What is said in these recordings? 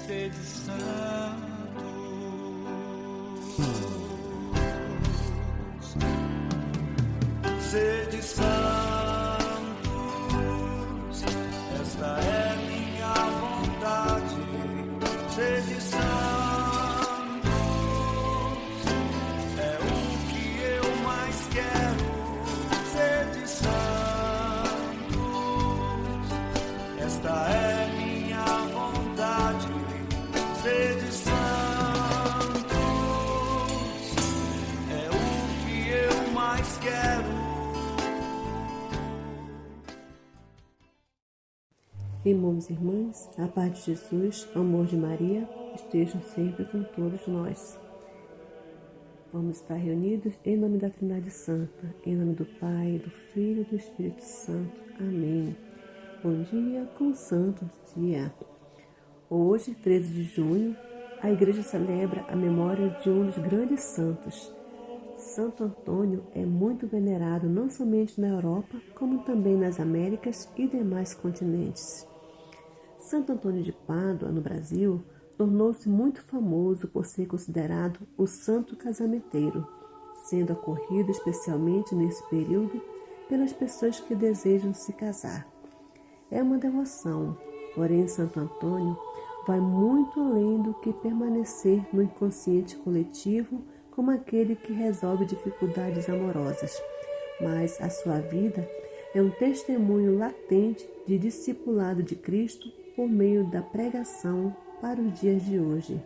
sede santos, sede santos, esta é minha vontade, sede santos, é o que eu mais quero, sede santos, esta é minha vontade, sede santos, é o que eu mais quero. Irmãos e irmãs, a paz de Jesus, o amor de Maria, estejam sempre com todos nós. Vamos estar reunidos em nome da Trindade Santa, em nome do Pai, do Filho e do Espírito Santo. Amém. Bom dia com o santo dia. Hoje, 13 de junho, a Igreja celebra a memória de um dos grandes santos. Santo Antônio é muito venerado não somente na Europa, como também nas Américas e demais continentes. Santo Antônio de Pádua, no Brasil, tornou-se muito famoso por ser considerado o santo casamenteiro, sendo acorrido especialmente nesse período pelas pessoas que desejam se casar. É uma devoção, porém Santo Antônio vai muito além do que permanecer no inconsciente coletivo como aquele que resolve dificuldades amorosas, mas a sua vida é um testemunho latente de discipulado de Cristo por meio da pregação para os dias de hoje.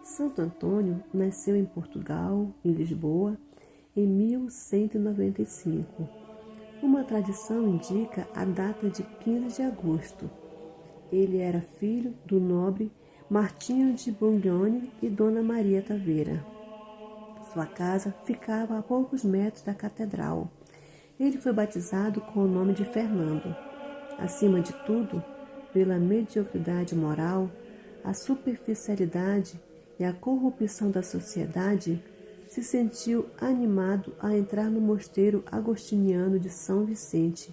Santo Antônio nasceu em Portugal, em Lisboa, em 1195. Uma tradição indica a data de 15 de agosto. Ele era filho do nobre Martinho de Borgogne e Dona Maria Taveira. Sua casa ficava a poucos metros da catedral. Ele foi batizado com o nome de Fernando. Acima de tudo, pela mediocridade moral, a superficialidade e a corrupção da sociedade, se sentiu animado a entrar no mosteiro agostiniano de São Vicente,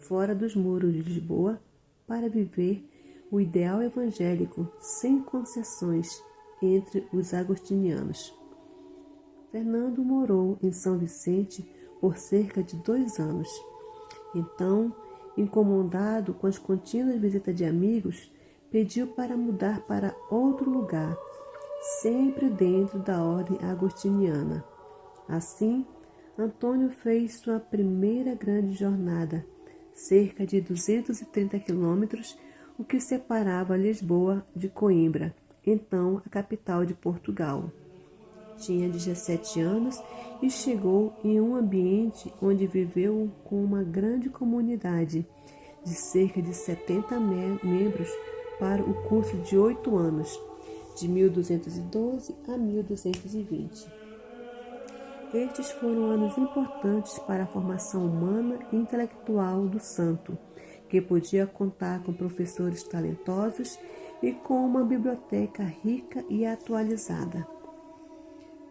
fora dos muros de Lisboa, para viver o ideal evangélico sem concessões entre os agostinianos. Fernando morou em São Vicente por cerca de 2 anos. Então, incomodado com as contínuas visitas de amigos, pediu para mudar para outro lugar, sempre dentro da ordem agostiniana. Assim, Antônio fez sua primeira grande jornada, cerca de 230 quilômetros, o que separava Lisboa de Coimbra, então a capital de Portugal. Tinha 17 anos e chegou em um ambiente onde viveu com uma grande comunidade de cerca de 70 membros para o curso de 8 anos, de 1212 a 1220. Estes foram anos importantes para a formação humana e intelectual do santo, que podia contar com professores talentosos e com uma biblioteca rica e atualizada.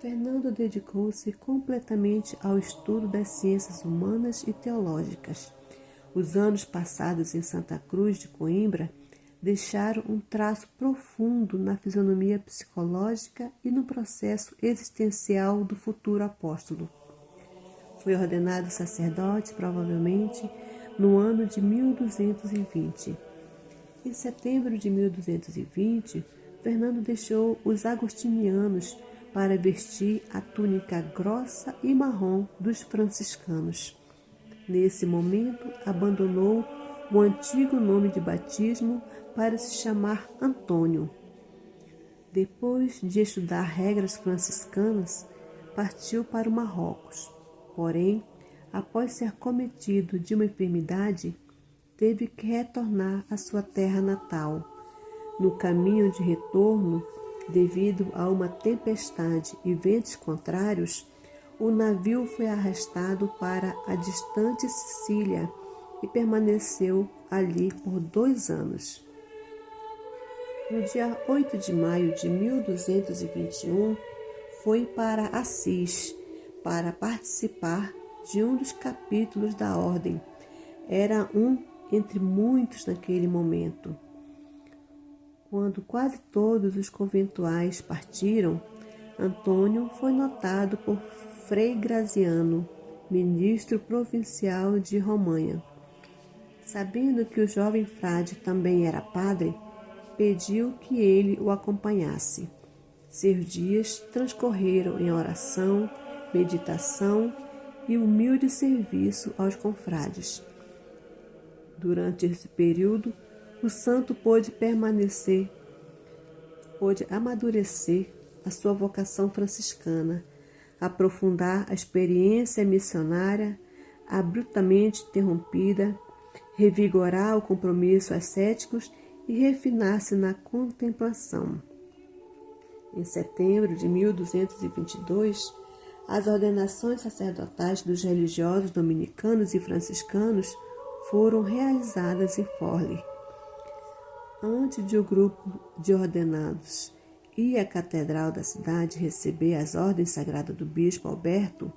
Fernando dedicou-se completamente ao estudo das ciências humanas e teológicas. Os anos passados em Santa Cruz de Coimbra deixaram um traço profundo na fisionomia psicológica e no processo existencial do futuro apóstolo. Foi ordenado sacerdote, provavelmente, no ano de 1220. Em setembro de 1220, Fernando deixou os agostinianos para vestir a túnica grossa e marrom dos franciscanos. Nesse momento, abandonou o antigo nome de batismo para se chamar Antônio. Depois de estudar regras franciscanas, partiu para o Marrocos. Porém, após ser acometido de uma enfermidade, teve que retornar à sua terra natal. No caminho de retorno, devido a uma tempestade e ventos contrários, o navio foi arrastado para a distante Sicília e permaneceu ali por 2 anos. No dia 8 de maio de 1221, foi para Assis para participar de um dos capítulos da ordem. Era um entre muitos naquele momento. Quando quase todos os conventuais partiram, Antônio foi notado por Frei Graziano, ministro provincial de Romanha. Sabendo que o jovem frade também era padre, pediu que ele o acompanhasse. Seus dias transcorreram em oração, meditação e humilde serviço aos confrades. Durante esse período, o santo pôde amadurecer a sua vocação franciscana, aprofundar a experiência missionária abruptamente interrompida, revigorar o compromisso ascéticos e refinar-se na contemplação. Em setembro de 1222, as ordenações sacerdotais dos religiosos dominicanos e franciscanos foram realizadas em Forli. Antes de o grupo de ordenados ir à catedral da cidade receber as ordens sagradas do bispo Alberto,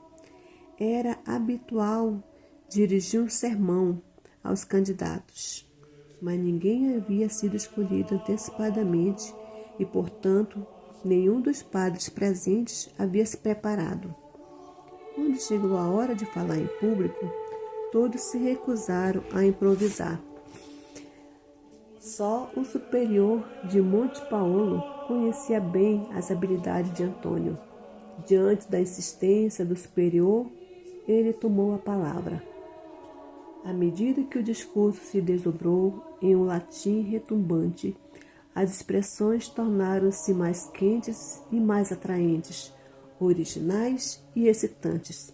era habitual dirigir um sermão aos candidatos, mas ninguém havia sido escolhido antecipadamente e, portanto, nenhum dos padres presentes havia se preparado. Quando chegou a hora de falar em público, todos se recusaram a improvisar. Só o superior de Monte Paolo conhecia bem as habilidades de Antônio. Diante da insistência do superior, ele tomou a palavra. À medida que o discurso se desdobrou em um latim retumbante, as expressões tornaram-se mais quentes e mais atraentes, originais e excitantes.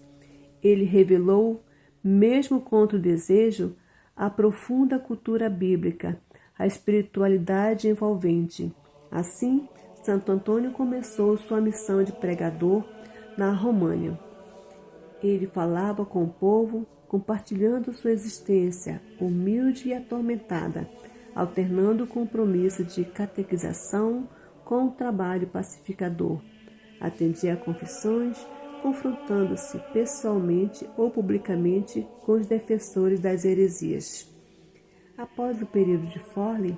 Ele revelou, mesmo contra o desejo, a profunda cultura bíblica, a espiritualidade envolvente. Assim, Santo Antônio começou sua missão de pregador na România. Ele falava com o povo, compartilhando sua existência humilde e atormentada, alternando o compromisso de catequização com o trabalho pacificador. Atendia a confissões, confrontando-se pessoalmente ou publicamente com os defensores das heresias. Após o período de Forli,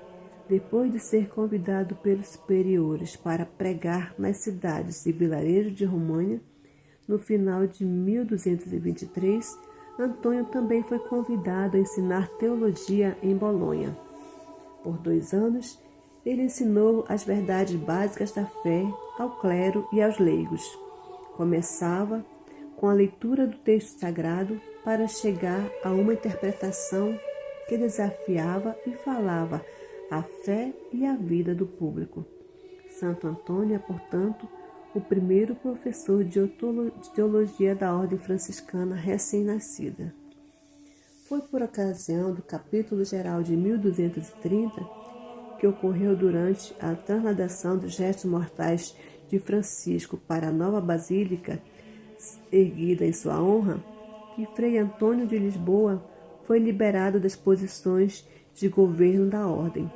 depois de ser convidado pelos superiores para pregar nas cidades e vilarejos de România, no final de 1223, Antônio também foi convidado a ensinar teologia em Bolonha. Por 2 anos, ele ensinou as verdades básicas da fé ao clero e aos leigos. Começava com a leitura do texto sagrado para chegar a uma interpretação que desafiava e falava a fé e a vida do público. Santo Antônio é, portanto, o primeiro professor de teologia da ordem franciscana recém-nascida. Foi por ocasião do capítulo geral de 1230, que ocorreu durante a transladação dos restos mortais de Francisco para a nova basílica erguida em sua honra, que Frei Antônio de Lisboa foi liberado das posições de governo da ordem.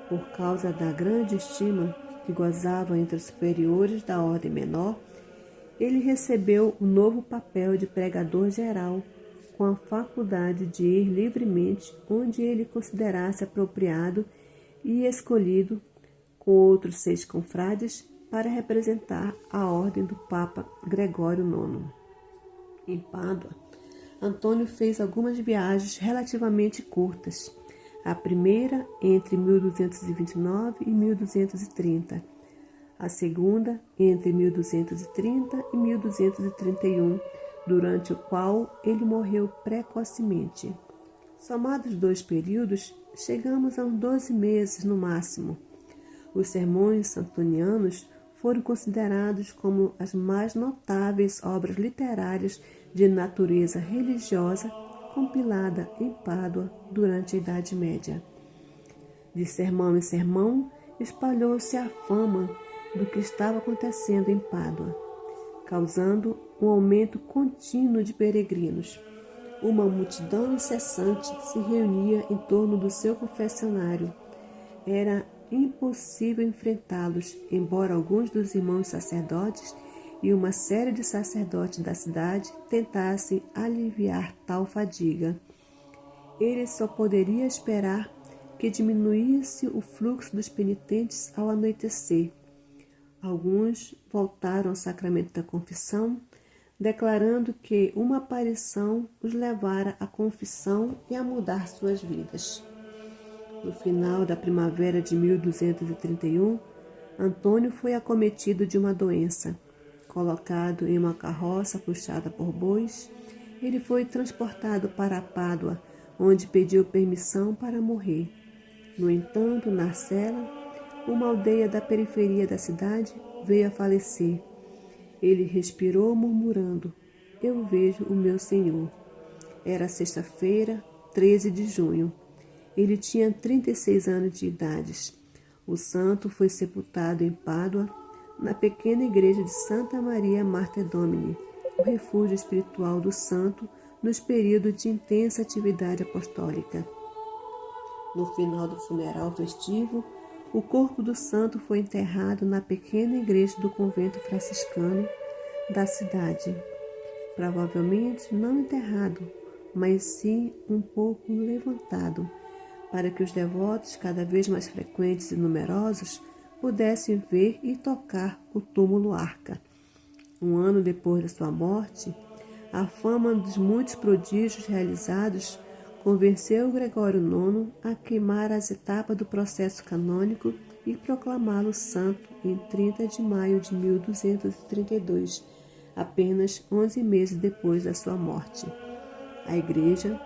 Por causa da grande estima que gozava entre os superiores da ordem menor, ele recebeu o novo papel de pregador geral, com a faculdade de ir livremente onde ele considerasse apropriado e escolhido, com outros 6 confrades, para representar a ordem do Papa Gregório IX. Em Pádua, Antônio fez algumas viagens relativamente curtas. A primeira entre 1229 e 1230, a segunda entre 1230 e 1231, durante o qual ele morreu precocemente. Somados 2 períodos, chegamos a uns 12 meses no máximo. Os sermões antonianos foram considerados como as mais notáveis obras literárias de natureza religiosa compilada em Pádua durante a Idade Média. De sermão em sermão, espalhou-se a fama do que estava acontecendo em Pádua, causando um aumento contínuo de peregrinos. Uma multidão incessante se reunia em torno do seu confessionário. Era impossível enfrentá-los, embora alguns dos irmãos sacerdotes e uma série de sacerdotes da cidade tentassem aliviar tal fadiga. Ele só poderia esperar que diminuísse o fluxo dos penitentes ao anoitecer. Alguns voltaram ao sacramento da confissão, declarando que uma aparição os levara à confissão e a mudar suas vidas. No final da primavera de 1231, Antônio foi acometido de uma doença. Colocado em uma carroça puxada por bois, ele foi transportado para Pádua, onde pediu permissão para morrer. No entanto, Narcella, uma aldeia da periferia da cidade, veio a falecer. Ele respirou murmurando: "Eu vejo o meu Senhor." Era sexta-feira, 13 de junho. Ele tinha 36 anos de idade. O santo foi sepultado em Pádua, na pequena igreja de Santa Maria Mater Domini, o refúgio espiritual do santo nos períodos de intensa atividade apostólica. No final do funeral festivo, o corpo do santo foi enterrado na pequena igreja do convento franciscano da cidade. Provavelmente não enterrado, mas sim um pouco levantado, para que os devotos, cada vez mais frequentes e numerosos, pudessem ver e tocar o túmulo-arca. Um ano depois da sua morte, a fama dos muitos prodígios realizados convenceu Gregório IX a queimar as etapas do processo canônico e proclamá-lo santo em 30 de maio de 1232, apenas 11 meses depois da sua morte. A Igreja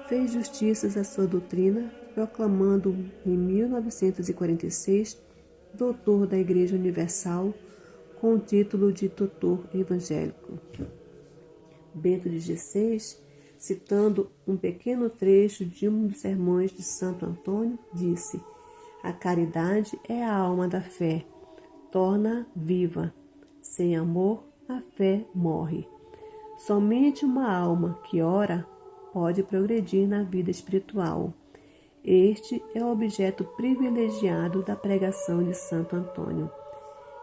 fez justiças à sua doutrina, proclamando-o em 1946 doutor da Igreja Universal, com o título de doutor evangélico. Bento XVI, citando um pequeno trecho de um dos sermões de Santo Antônio, disse: "A caridade é a alma da fé, torna-a viva. Sem amor, a fé morre." Somente uma alma que ora pode progredir na vida espiritual. Este é o objeto privilegiado da pregação de Santo Antônio.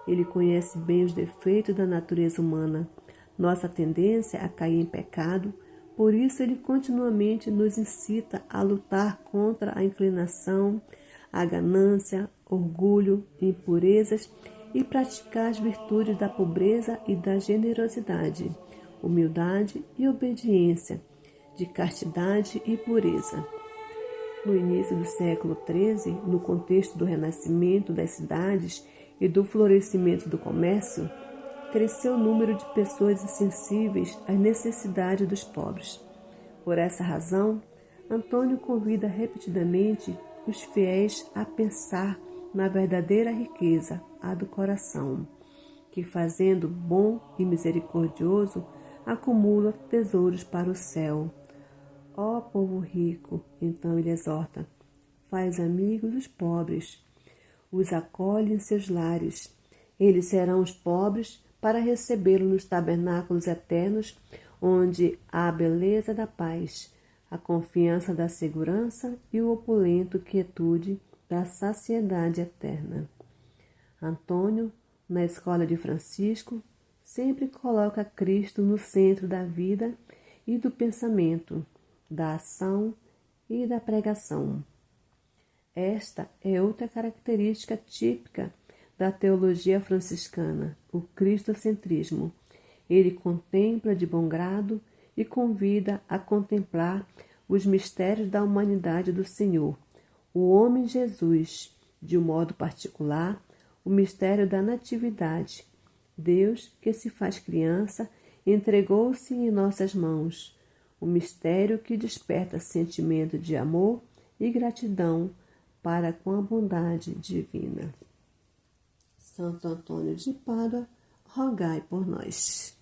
Ele conhece bem os defeitos da natureza humana, nossa tendência a cair em pecado, por isso ele continuamente nos incita a lutar contra a inclinação, a ganância, orgulho, impurezas e praticar as virtudes da pobreza e da generosidade, humildade e obediência, de castidade e pureza. No início do século XIII, no contexto do renascimento das cidades e do florescimento do comércio, cresceu o número de pessoas insensíveis às necessidades dos pobres. Por essa razão, Antônio convida repetidamente os fiéis a pensar na verdadeira riqueza, a do coração, que, fazendo bom e misericordioso, acumula tesouros para o céu. Ó povo rico, então ele exorta, faz amigos os pobres, os acolhe em seus lares. Eles serão os pobres para recebê-lo nos tabernáculos eternos, onde há a beleza da paz, a confiança da segurança e o opulento quietude da saciedade eterna. Antônio, na escola de Francisco, sempre coloca Cristo no centro da vida e do pensamento, da ação e da pregação. Esta é outra característica típica da teologia franciscana, o cristocentrismo. Ele contempla de bom grado e convida a contemplar os mistérios da humanidade do Senhor, o homem Jesus, de um modo particular, o mistério da natividade. Deus, que se faz criança, entregou-se em nossas mãos, o mistério que desperta sentimento de amor e gratidão para com a bondade divina. Santo Antônio de Pádua, rogai por nós.